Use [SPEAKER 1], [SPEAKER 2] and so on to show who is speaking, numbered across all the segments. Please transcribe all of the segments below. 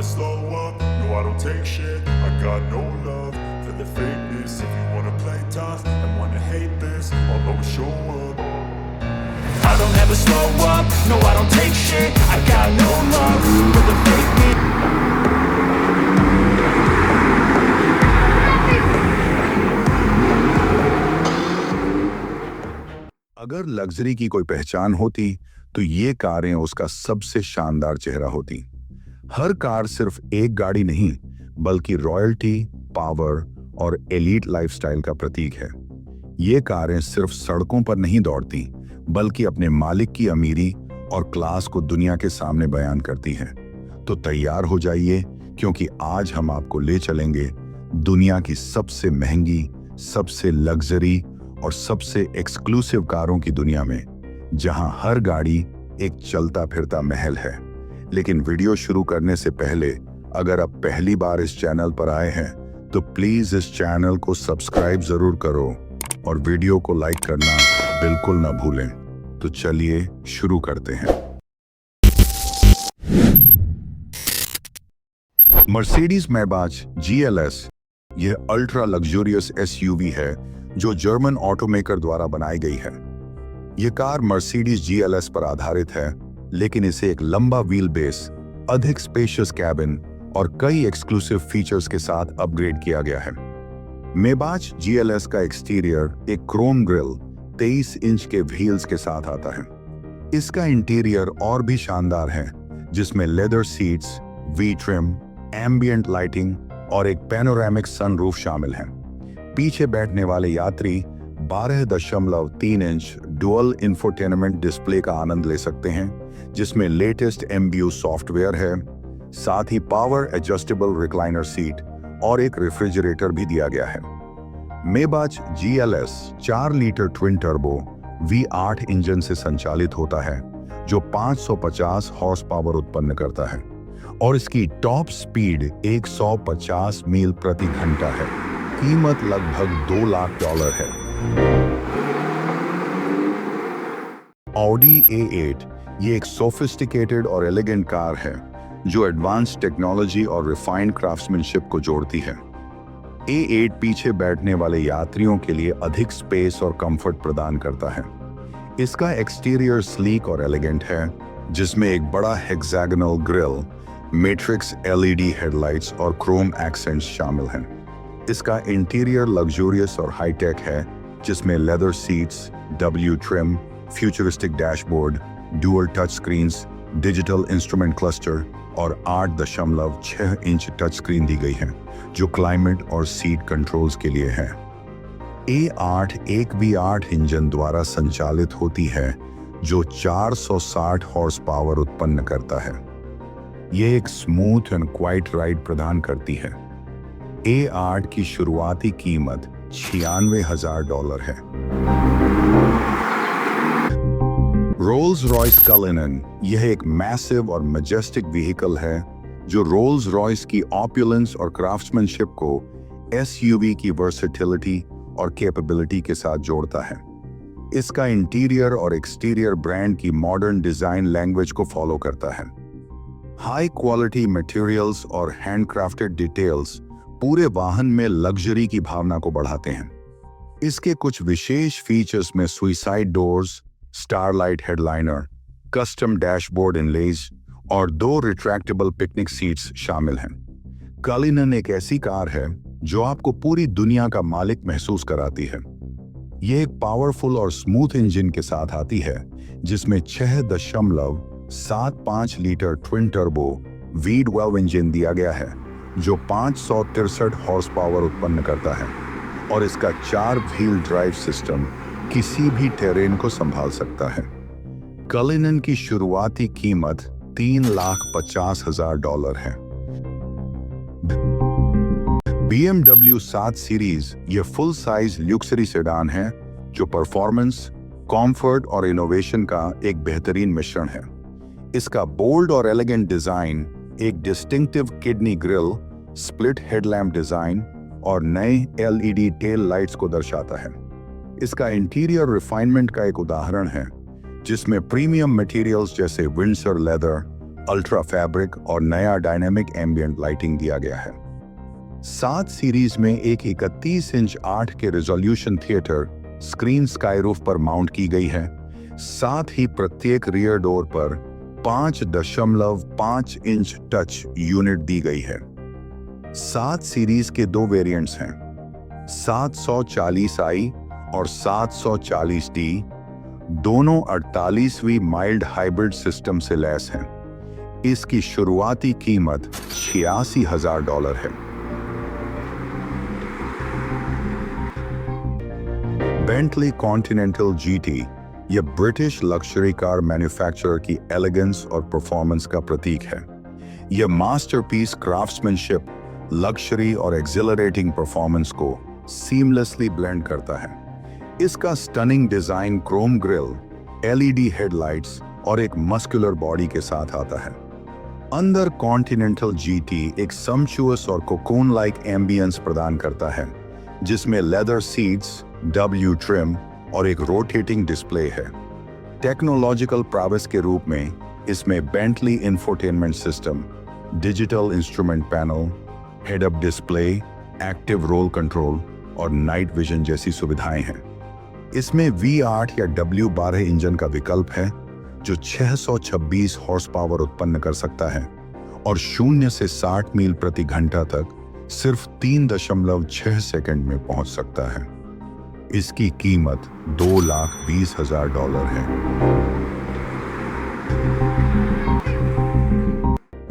[SPEAKER 1] slow up, no I don't take shit. I got no love for the fakeness. If you wanna play tough and wanna hate this, I'll always show up. I don't ever slow up, no I don't take shit. I got no love for the fakeness.
[SPEAKER 2] अगर luxury की कोई पहचान होती तो ये कारें उसका सबसे शानदार चेहरा होती। हर कार सिर्फ एक गाड़ी नहीं बल्कि रॉयल्टी, पावर और एलीट लाइफस्टाइल का प्रतीक है। ये कारें सिर्फ सड़कों पर नहीं दौड़ती बल्कि अपने मालिक की अमीरी और क्लास को दुनिया के सामने बयान करती हैं। तो तैयार हो जाइए क्योंकि आज हम आपको ले चलेंगे दुनिया की सबसे महंगी, सबसे लग्जरी और सबसे एक्सक्लूसिव कारों की दुनिया में, जहां हर गाड़ी एक चलता फिरता महल है। लेकिन वीडियो शुरू करने से पहले अगर आप पहली बार इस चैनल पर आए हैं तो प्लीज इस चैनल को सब्सक्राइब जरूर करो और वीडियो को लाइक करना बिल्कुल ना भूलें। तो चलिए शुरू करते हैं। मर्सिडीज मैबाच GLS यह अल्ट्रा लग्जरियस SUV है जो जर्मन ऑटोमेकर द्वारा बनाई गई है। यह कार मर्सिडीज GLS पर आधारित है, लेकिन इसे एक लंबा व्हील बेस, अधिक स्पेशियस कैबिन और कई एक्सक्लूसिव फीचर्स के साथ अपग्रेड किया गया है। मैबाच GLS का एक्सटीरियर एक क्रोम ग्रिल 23 इंच के व्हील्स के साथ आता है। इसका इंटीरियर और भी शानदार है, जिसमें leather seats, V trim, ambient lighting और एक पैनोरामिक सनरूफ शामिल है। पीछे बैठने वाले यात्री 12.3 इंच डुअल इंफोटेनमेंट डिस्प्ले का आनंद ले सकते हैं, जिसमें लेटेस्ट MBU सॉफ्टवेयर है। साथ ही पावर एडजस्टेबल रिक्लाइनर सीट और एक रेफ्रिजरेटर भी दिया गया है। मैबाच GLS 4 litre twin turbo V8 engine से संचालित होता है, जो 550 हॉर्स पावर उत्पन्न करता है और इसकी टॉप स्पीड 150 मील प्रति घंटा है। कीमत लगभग $2 लाख है। Audi A8 ये एक सोफिस्टिकेटेड और एलिगेंट कार है जो एडवांस टेक्नोलॉजी और रिफाइंड क्राफ्ट्समैनशिप को जोड़ती है। A8 पीछे बैठने वाले यात्रियों के लिए अधिक स्पेस और कंफर्ट प्रदान करता है। इसका एक्सटीरियर स्लीक और एलिगेंट है, जिसमें एक बड़ा hexagonal grill, matrix LED headlights और क्रोम एक्सेंट्स शामिल हैं। इसका इंटीरियर लग्जूरियस और हाईटेक है, जिसमें leather seats, W trim, futuristic dashboard, dual touch screens, digital instrument cluster और 8.6 इंच टच स्क्रीन दी गई है, जो क्लाइमेट और सीट कंट्रोल्स के लिए है। A8 एक V8 इंजन द्वारा संचालित होती है, जो 460 हॉर्स पावर उत्पन्न करता है। यह एक स्मूथ एंड क्वाइट राइड प्रदान करती है। A8 की शुरुआती कीमत $96,000 है। रोल्स रॉयस कलिनन यह एक मैसिव और मैजेस्टिक व्हीकल है जो रोल्स रॉयस की ऑप्युलेंस और क्राफ्ट्समैनशिप को SUV की वर्सेटिलिटी और कैपेबिलिटी के साथ जोड़ता है। इसका इंटीरियर और एक्सटीरियर ब्रांड की मॉडर्न डिजाइन लैंग्वेज को फॉलो करता है। हाई क्वालिटी मटेरियल्स और हैंडक्राफ्टेड डिटेल्स पूरे वाहन में लग्जरी की भावना को बढ़ाते हैं। इसके कुछ विशेष फीचर्स में suicide doors, starlight headliner, custom dashboard inlays और 2 रिट्रैक्टेबल पिकनिक सीट्स शामिल हैं। कलिनन एक ऐसी कार है जो आपको पूरी दुनिया का मालिक महसूस कराती है। यह एक पावरफुल और स्मूथ इंजन के साथ आती है, जिसमें 6.75 litre twin turbo V12 engine दिया गया है, जो 563 हॉर्स पावर उत्पन्न करता है और इसका 4 व्हील ड्राइव सिस्टम किसी भी टेरेन को संभाल सकता है। कलिनन की शुरुआती कीमत $3,50,000 है। BMW 7 सीरीज ये फुल साइज लग्जरी सेडान है जो परफॉर्मेंस, कंफर्ट और इनोवेशन का एक बेहतरीन मिश्रण है। इसका बोल्ड और एलिगेंट डिजाइन एक distinctive kidney grill, split headlamp design और नए LED टेल लाइट्स को दर्शाता है। इसका इंटीरियर रिफाइनमेंट का एक उदाहरण है, जिसमें प्रीमियम मटेरियल्स जैसे विंडसर लेदर, अल्ट्रा फैब्रिक और नया डायनेमिक एम्बिएंट लाइटिंग दिया गया है। 7 सीरीज में एक 31 इंच 8 के रेजोल्यूशन थिएटर स्क्रीन स्काईरूफ पर माउंट की गई है। साथ ही प्रत्येक रियर डोर पर 5.5 इंच टच यूनिट दी गई है। 7 सीरीज के 2 वेरिएंट्स हैं, 740i और 740d। दोनों 48वीं माइल्ड हाइब्रिड सिस्टम से लैस हैं। इसकी शुरुआती कीमत $86,000 है। बेंटली कॉन्टिनेंटल जीटी यह ब्रिटिश लग्जरी कार मैन्युफैक्चरर की एलिगेंस और परफॉर्मेंस का प्रतीक है। यह मास्टरपीस क्राफ्ट्समैनशिप, लग्जरी और एक्सिलरेटिंग परफॉर्मेंस को सीमलेसली ब्लेंड करता है। इसका stunning design Chrome grill, LED headlights और एक मस्कुलर बॉडी के साथ आता है। अंदर कॉन्टिनेंटल जीटी एक सम्पचुअस और कोकून लाइक एम्बियंस प्रदान करता है, जिसमें लेदर सीट्स, W ट्रिम और एक रोटेटिंग डिस्प्ले है। टेक्नोलॉजिकल प्रावेस के रूप में इसमें Bentley infotainment system, digital instrument panel, head up display, active roll control और नाइट विजन जैसी सुविधाएं हैं। इसमें V8 या W12 इंजन का विकल्प है, जो 626 हॉर्स पावर उत्पन्न कर सकता है और 0 से 60 मील प्रति घंटा तक सिर्फ 3.6 सेकंड में पहुंच सकता है। इसकी कीमत $2,20,000 है।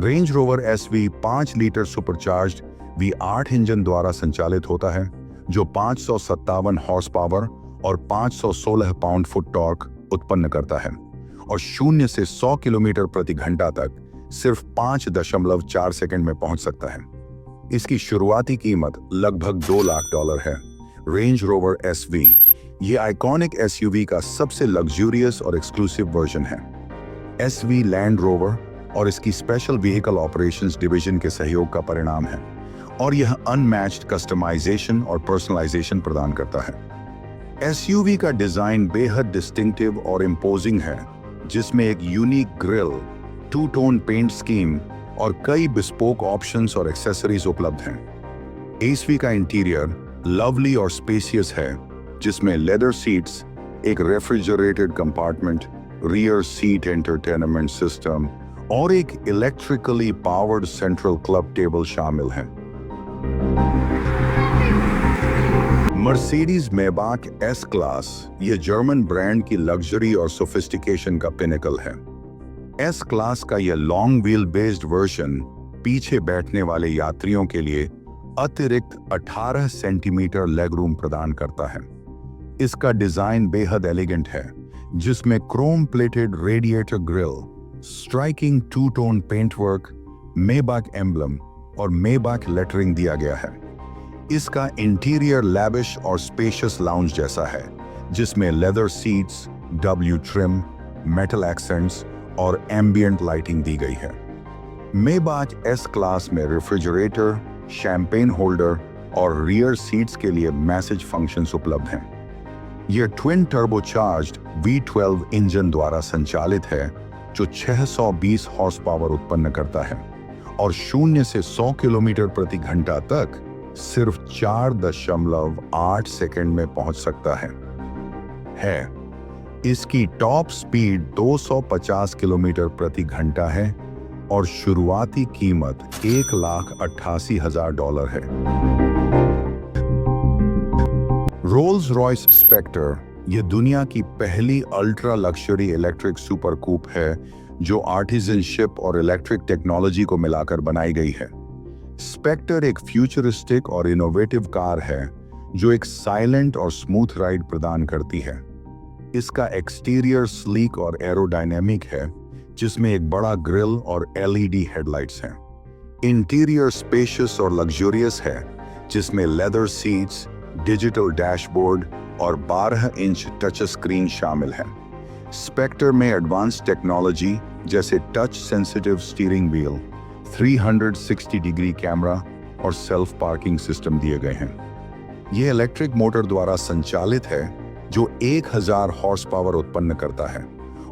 [SPEAKER 2] Range rover SV 5 litre supercharged V8 engine द्वारा संचालित होता है, जो 557 हॉर्स पावर और 516 पाउंड फुट टॉर्क उत्पन्न करता है और 0 से 100 किलोमीटर प्रति घंटा तक सिर्फ 5.4 सेकंड में पहुंच सकता है। इसकी शुरुआती कीमत लगभग $2,00,000 है। रेंज रोवर SV ये आइकॉनिक SUV का सबसे लग्जूरियस और एक्सक्लूसिव वर्जन है। SV लैंड रोवर और इसकी स्पेशल व्हीकल ऑपरेशंस डिवीजन के सहयोग का परिणाम है और यह अनमैच्ड कस्टमाइजेशन और पर्सनलाइजेशन प्रदान करता है। SUV का डिजाइन बेहद डिस्टिंक्टिव और इम्पोजिंग है, जिसमें एक यूनिक ग्रिल, 2-टोन पेंट स्कीम और कई बिस्पोक ऑप्शंस और एक्सेसरीज उपलब्ध हैं। SV का इंटीरियर लवली और स्पेसियस है, जिसमें लेदर सीट्स, एक refrigerated compartment, rear seat entertainment system और एक electrically powered central club table शामिल हैं। मर्सिडीज मेबाक S क्लास ये जर्मन ब्रांड की लग्जरी और सोफिस्टिकेशन का पिनेकल है। S क्लास का यह लॉन्ग व्हील बेस्ड वर्जन पीछे बैठने वाले यात्रियों के लिए अतिरिक्त 18 सेंटीमीटर लेग रूम प्रदान करता है। इसका डिजाइन बेहद एलिगेंट है, जिसमें chrome plated radiator grille, striking 2-टोन पेंट वर्क, मेबाक एम्ब्लम और मेबाक लेटरिंग दिया गया है। इसका इंटीरियर लैविश और स्पेशियस लाउंज जैसा है, जिसमें leather seats, W trim, metal accents और एम्बिएंट लाइटिंग दी गई है। मेबाक S क्लास में रेफ्रिजरेटर, शैंपेन होल्डर और रियर सीट्स के लिए मैसेज फंक्शंस उपलब्ध हैं। यह ट्विन टर्बोचार्ज्ड V12 इंजन द्वारा संचालित है, जो 620 हॉर्स पावर उत्पन्न करता है और 0 से 100 किलोमीटर प्रति घंटा तक सिर्फ 4.8 सेकंड में पहुंच सकता है। इसकी टॉप स्पीड 250 किलोमीटर प्रति घंटा है और शुरुआती कीमत $1,88,000 है। रोल्स रॉयस स्पेक्टर यह दुनिया की पहली अल्ट्रा लग्जरी इलेक्ट्रिक सुपर कूप है, जो आर्टिजनशिप और इलेक्ट्रिक टेक्नोलॉजी को मिलाकर बनाई गई है। स्पेक्टर एक फ्यूचरिस्टिक और इनोवेटिव कार है, जो एक साइलेंट और स्मूथ राइड प्रदान करती है। इसका एक्सटीरियर स्लीक और एरोडायनेमिक है, जिसमें एक बड़ा ग्रिल और LED हेडलाइट्स हैं। इंटीरियर स्पेशियस और लग्जूरियस है, जिसमें लेदर सीट्स, डिजिटल डैशबोर्ड और 12 इंच टच स्क्रीन शामिल है। स्पेक्टर में एडवांस टेक्नोलॉजी जैसे touch sensitive steering wheel, 360 degree camera और सेल्फ पार्किंग सिस्टम दिए गए हैं। यह इलेक्ट्रिक मोटर द्वारा संचालित है, जो 1000 हॉर्स पावर उत्पन्न करता है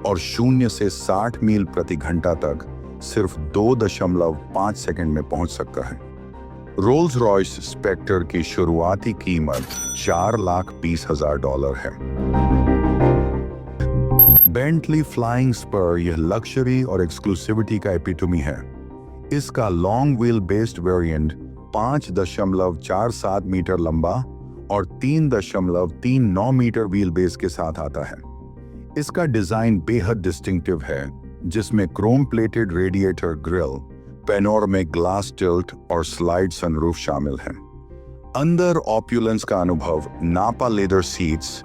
[SPEAKER 2] और 0 से 60 मील प्रति घंटा तक सिर्फ 2.5 सेकंड में पहुंच सकता है। रोल्स रॉयस स्पेक्टर की शुरुआती कीमत $4,20,000 है। बेंटली फ्लाइंग स्पर यह लग्जरी और एक्सक्लूसिविटी का एपिटोमी है। इसका long wheel based variant 5.47 metre लंबा और 3.39 मीटर व्हील बेस के साथ आता है। इसका डिजाइन बेहद डिस्टिंक्टिव है, जिसमें chrome plated radiator grille, panoramic glass tilt और स्लाइड सनरूफ शामिल हैं। अंदर ऑप्युलेंस का अनुभव nappa leather seats,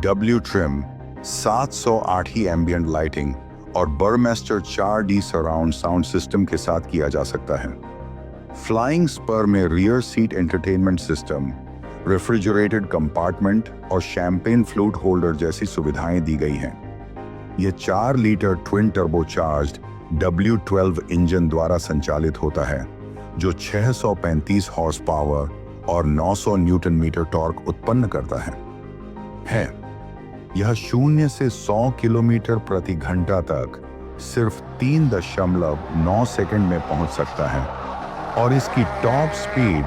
[SPEAKER 2] W trim, 708 ambient lighting और Burmester 4D surround sound system के साथ किया जा सकता है। फ्लाइंग स्पर में rear seat entertainment system, refrigerated compartment और शैंपेन फ्लूट होल्डर जैसी सुविधाएं दी गई हैं। यह 4 litre twin turbocharged W12 engine द्वारा संचालित होता है, जो 635 हॉर्स पावर और 900 न्यूटन मीटर टॉर्क उत्पन्न करता है। यह 0 से 100 किलोमीटर प्रति घंटा तक सिर्फ 3.9 सेकंड में पहुंच सकता है और इसकी टॉप स्पीड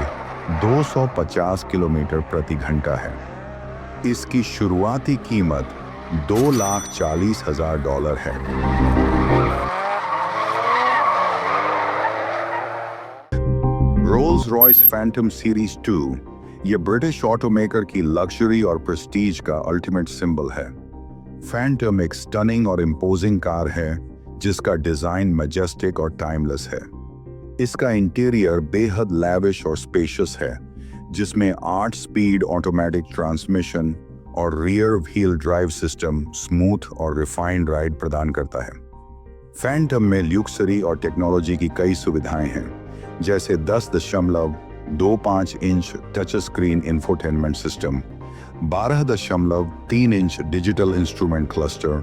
[SPEAKER 2] 250 किलोमीटर प्रति घंटा है। इसकी शुरुआती कीमत $2,40,000 है। रोल्स रॉयस फैंटम सीरीज 2 ये ब्रिटिश ऑटोमेकर की लग्जरी और प्रेस्टीज का अल्टीमेट सिंबल है। फैंटम एक स्टनिंग और इम्पोजिंग कार है, जिसका डिजाइन मैजेस्टिक और टाइमलेस है। इसका इंटीरियर बेहद लैविश और स्पेशियस है, जिसमें 8 स्पीड ऑटोमेटिक ट्रांसमिशन और rear wheel drive system smooth और रिफाइंड राइड प्रदान करता है। फैंटम में ल्यूक्सरी और टेक्नोलॉजी की कई सुविधाएं हैं, जैसे 10.25 inch touch screen infotainment system, 12.3 inch digital instrument cluster,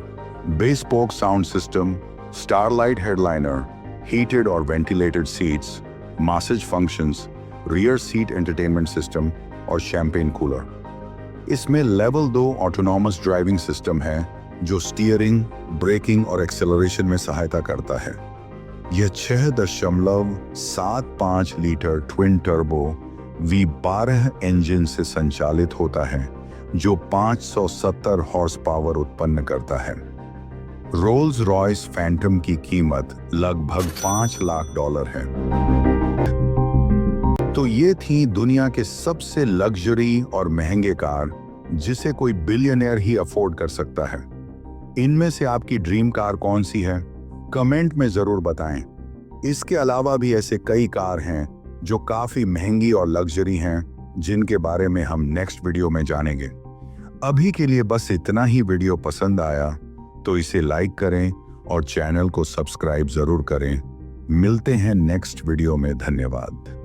[SPEAKER 2] bespoke sound system, starlight headliner, heated और ventilated seats, massage functions, rear seat entertainment system और शैंपेन कूलर। इसमें लेवल 2 ऑटोनॉमस ड्राइविंग सिस्टम है, जो स्टीयरिंग, ब्रेकिंग और acceleration में सहायता करता है। यह 6.75 litre twin turbo V12 engine से संचालित होता है, जो 570 हॉर्स पावर उत्पन्न करता है। रोल्स रॉयस फैंटम की कीमत लगभग $5,00,000 है। तो ये थी दुनिया के सबसे लग्जरी और महंगे कार, जिसे कोई बिलियनियर ही अफोर्ड कर सकता है। इनमें से आपकी ड्रीम कार कौन सी है? कमेंट में जरूर बताएं। इसके अलावा भी ऐसे कई कार हैं जो काफी महंगी और लग्जरी हैं, जिनके बारे में हम नेक्स्ट वीडियो में जानेंगे। अभी के लिए बस इतना ही। वीडियो पसंद आया तो इसे लाइक करें और चैनल को सब्सक्राइब जरूर करें। मिलते हैं नेक्स्ट वीडियो में। धन्यवाद।